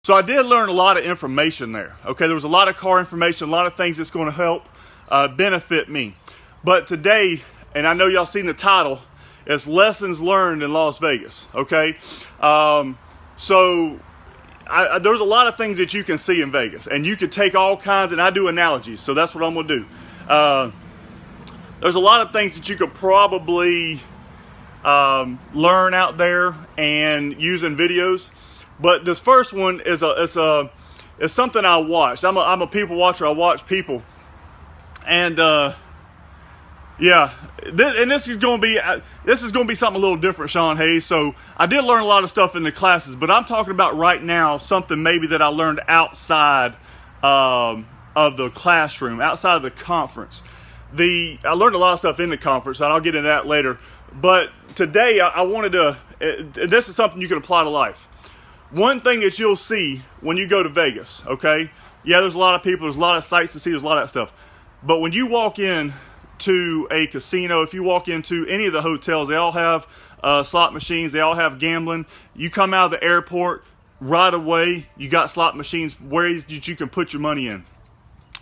So I did learn a lot of information there. Okay, there was a lot of car information, a lot of things that's going to help benefit me. But today, and I know y'all seen the title, it's Lessons Learned in Las Vegas. Okay, so there's a lot of things that you can see in Vegas, and you could take all kinds, and I do analogies, so that's what I'm going to do. There's a lot of things that you could probably learn out there and use in videos. But this first one is something I watched. I'm a people watcher. I watch people, and yeah, this is going to be something a little different, Sean Hayes. So I did learn a lot of stuff in the classes, but I'm talking about right now something maybe that I learned outside of the classroom, outside of the conference. I learned a lot of stuff in the conference, and I'll get into that later. But today I wanted to. This is something you can apply to life. One thing that you'll see when you go to Vegas, okay? Yeah, there's a lot of people, there's a lot of sights to see, there's a lot of that stuff. But when you walk in to a casino, if you walk into any of the hotels, they all have slot machines, they all have gambling. You come out of the airport, right away, you got slot machines, ways that you can put your money in.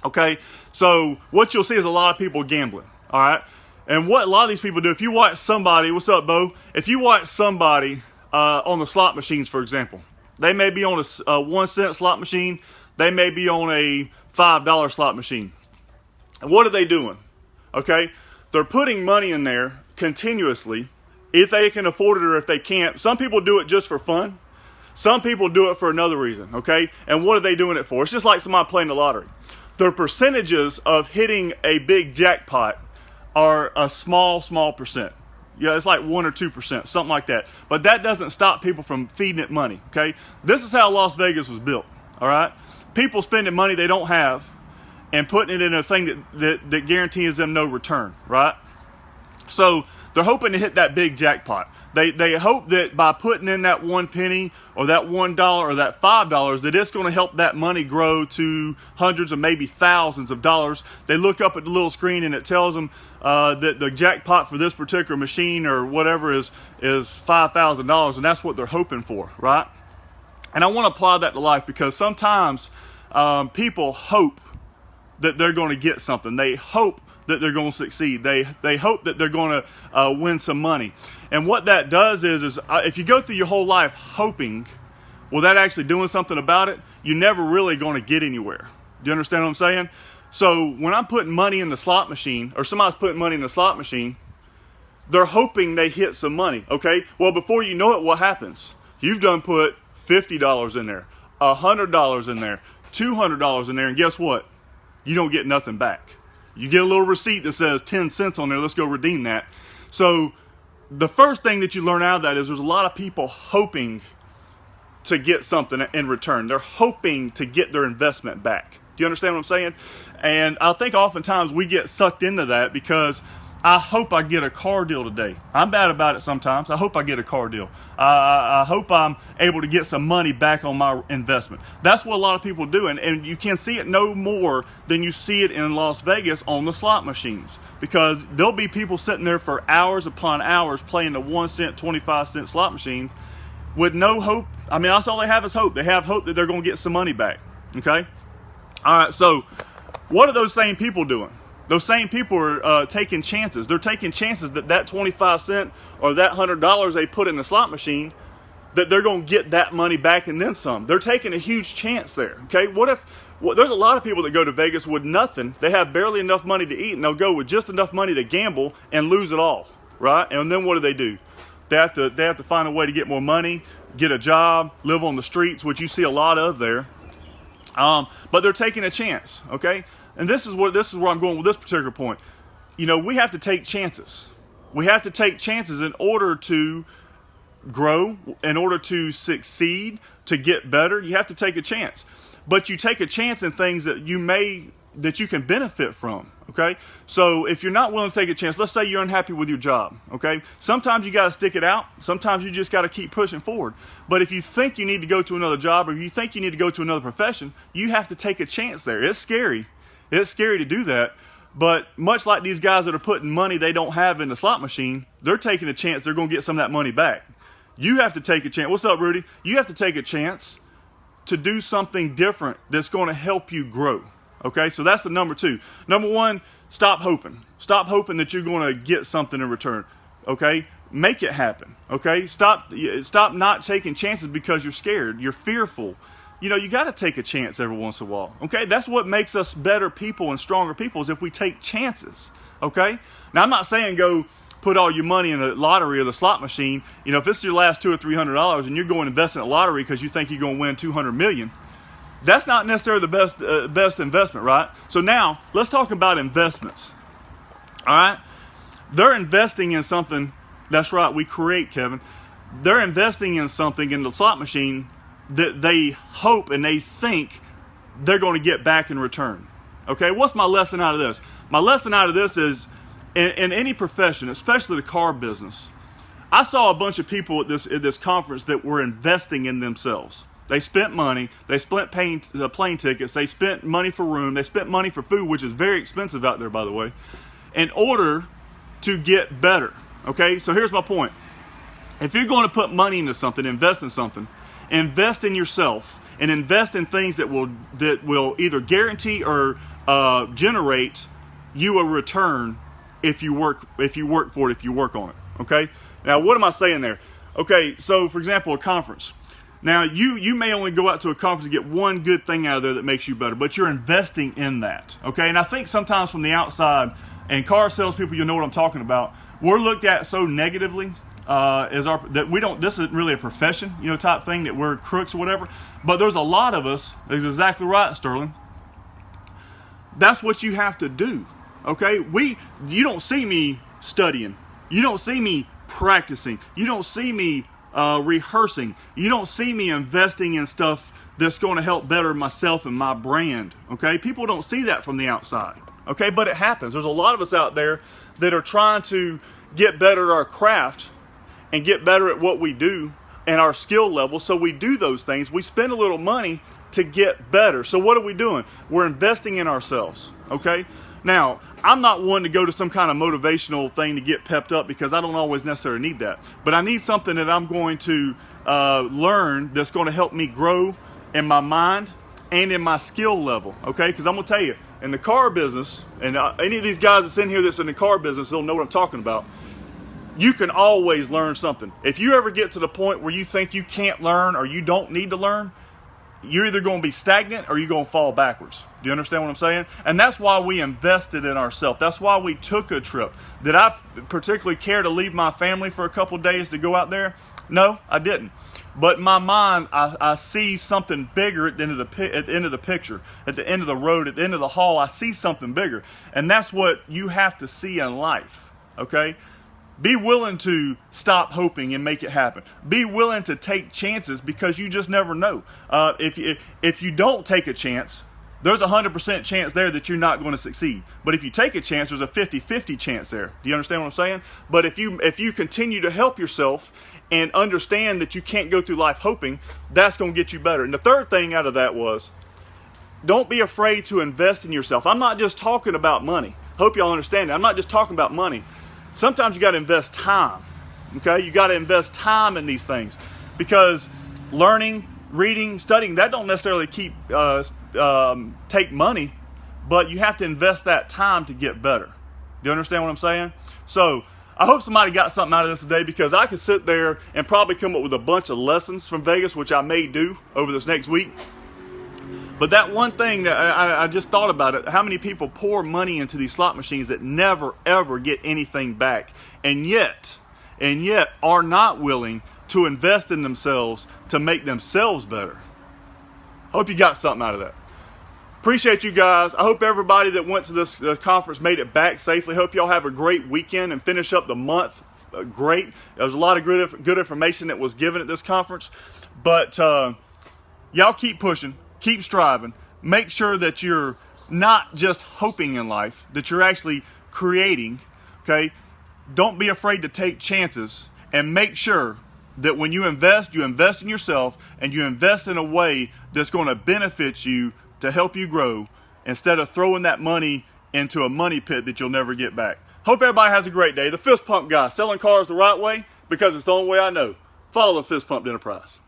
Okay? So what you'll see is a lot of people gambling, all right? And what a lot of these people do, if you watch somebody, what's up, Bo? If you watch somebody on the slot machines, for example, they may be on a 1 cent slot machine. They may be on a $5 slot machine. And what are they doing? Okay, they're putting money in there continuously, if they can afford it or if they can't. Some people do it just for fun. Some people do it for another reason. Okay, and what are they doing it for? It's just like somebody playing the lottery. Their percentages of hitting a big jackpot are a small percent. Yeah, it's like 1 or 2%, something like that. But that doesn't stop people from feeding it money, okay? This is how Las Vegas was built, all right? People spending money they don't have and putting it in a thing that guarantees them no return, right? So they're hoping to hit that big jackpot. They hope that by putting in that 1 penny or that $1 or that $5, that it's going to help that money grow to hundreds or maybe thousands of dollars. They look up at the little screen and it tells them that the jackpot for this particular machine or whatever is $5,000, and that's what they're hoping for, right? And I want to apply that to life because sometimes people hope that they're going to get something. They hope that they're going to succeed. They hope that they're going to win some money. And what that does is if you go through your whole life hoping without actually doing something about it, you're never really going to get anywhere. Do you understand what I'm saying? So when I'm putting money in the slot machine, or somebody's putting money in the slot machine, they're hoping they hit some money, okay? Well, before you know it, what happens? You've done put $50 in there, $100 in there, $200 in there, and guess what? You don't get nothing back. You get a little receipt that says 10 cents on there. Let's go redeem that. So the first thing that you learn out of that is there's a lot of people hoping to get something in return. They're hoping to get their investment back. Do you understand what I'm saying? And I think oftentimes we get sucked into that because I hope I get a car deal today. I'm bad about it sometimes. I hope I get a car deal. I hope I'm able to get some money back on my investment. That's what a lot of people do. And you can see it no more than you see it in Las Vegas on the slot machines. Because there'll be people sitting there for hours upon hours playing the 1 cent, 25 cent slot machines with no hope. I mean, that's all they have is hope. They have hope that they're going to get some money back. Okay? All right, so what are those same people doing? Those same people are taking chances. They're taking chances that 25 cent or that $100 they put in the slot machine, that they're going to get that money back and then some. They're taking a huge chance there. Okay, there's a lot of people that go to Vegas with nothing. They have barely enough money to eat, and they'll go with just enough money to gamble and lose it all, right? And then what do? They have to find a way to get more money, get a job, live on the streets, which you see a lot of there. But they're taking a chance. Okay. And this is where I'm going with this particular point. You know, we have to take chances. We have to take chances in order to grow, in order to succeed, to get better. You have to take a chance. But you take a chance in things that you can benefit from. Okay? So if you're not willing to take a chance, let's say you're unhappy with your job. Okay? Sometimes you got to stick it out. Sometimes you just got to keep pushing forward. But if you think you need to go to another job, or you think you need to go to another profession, you have to take a chance there. It's scary. It's scary to do that, but much like these guys that are putting money they don't have in the slot machine, they're taking a chance they're going to get some of that money back. You have to take a chance. What's up, Rudy? You have to take a chance to do something different that's going to help you grow. Okay, so that's the number 2. Number 1, stop hoping. Stop hoping that you're going to get something in return. Okay, make it happen. Okay, stop not taking chances because you're scared, you're fearful. You know, you got to take a chance every once in a while. Okay, that's what makes us better people and stronger people, is if we take chances. Okay, now I'm not saying go put all your money in the lottery or the slot machine. You know, if it's your last $200 or $300 and you're going to invest in a lottery because you think you're going to win $200 million, that's not necessarily the best investment, right? So now let's talk about investments. All right, they're investing in something. That's right, we create, Kevin. They're investing in something in the slot machine that they hope and they think they're going to get back in return. Okay, what's my lesson out of this? My lesson out of this is, in any profession, especially the car business, I saw a bunch of people at this conference that were investing in themselves. They spent money, they spent plane tickets, they spent money for room, they spent money for food, which is very expensive out there, by the way, in order to get better. Okay, so here's my point. If you're going to put money into something, invest in something, invest in yourself, and invest in things that will either guarantee or generate you a return if you work for it, if you work on it. Okay, now what am I saying there? Okay, so for example, a conference. Now you may only go out to a conference and get one good thing out of there that makes you better, but you're investing in that. Okay, and I think sometimes from the outside, and car salespeople, you'll know what I'm talking about, we're looked at so negatively that we don't. This isn't really a profession, you know, type thing, that we're crooks or whatever. But there's a lot of us. That's exactly right, Sterling. That's what you have to do. Okay, you don't see me studying. You don't see me practicing. You don't see me rehearsing. You don't see me investing in stuff that's going to help better myself and my brand. Okay, people don't see that from the outside. Okay, but it happens. There's a lot of us out there that are trying to get better at our craft and get better at what we do and our skill level. So we do those things. We spend a little money to get better. So what are we doing? We're investing in ourselves. Okay, now I'm not one to go to some kind of motivational thing to get pepped up, because I don't always necessarily need that. But I need something that I'm going to learn that's going to help me grow in my mind and in my skill level. Okay, because I'm going to tell you, in the car business, and any of these guys that's in here that's in the car business, they'll know what I'm talking about. You can always learn something. If you ever get to the point where you think you can't learn or you don't need to learn, you're either going to be stagnant or you're going to fall backwards. Do you understand what I'm saying? And that's why we invested in ourselves. That's why we took a trip. Did I particularly care to leave my family for a couple days to go out there? No, I didn't. But in my mind, I see something bigger at the end of the picture, at the end of the road, at the end of the hall. I see something bigger. And that's what you have to see in life, okay? Be willing to stop hoping and make it happen. Be willing to take chances, because you just never know. If you don't take a chance, there's a 100% chance there that you're not going to succeed. But if you take a chance, there's a 50-50 chance there. Do you understand what I'm saying? But if you continue to help yourself and understand that you can't go through life hoping, that's going to get you better. And the third thing out of that was, don't be afraid to invest in yourself. I'm not just talking about money. Hope y'all understand that. I'm not just talking about money. Sometimes you got to invest time. Okay, you got to invest time in these things, because learning, reading, studying, that don't necessarily take money, but you have to invest that time to get better. Do you understand what I'm saying? So I hope somebody got something out of this today, because I could sit there and probably come up with a bunch of lessons from Vegas, which I may do over this next week. But that one thing that I just thought about it, how many people pour money into these slot machines that never, ever get anything back, and yet are not willing to invest in themselves to make themselves better. Hope you got something out of that. Appreciate you guys. I hope everybody that went to this conference made it back safely. Hope y'all have a great weekend and finish up the month great. There's a lot of good information that was given at this conference. But y'all keep pushing. Keep striving. Make sure that you're not just hoping in life, that you're actually creating, okay? Don't be afraid to take chances, and make sure that when you invest in yourself, and you invest in a way that's going to benefit you to help you grow, instead of throwing that money into a money pit that you'll never get back. Hope everybody has a great day. The Fist Pump Guy, selling cars the right way, because it's the only way I know. Follow the Fist Pump Enterprise.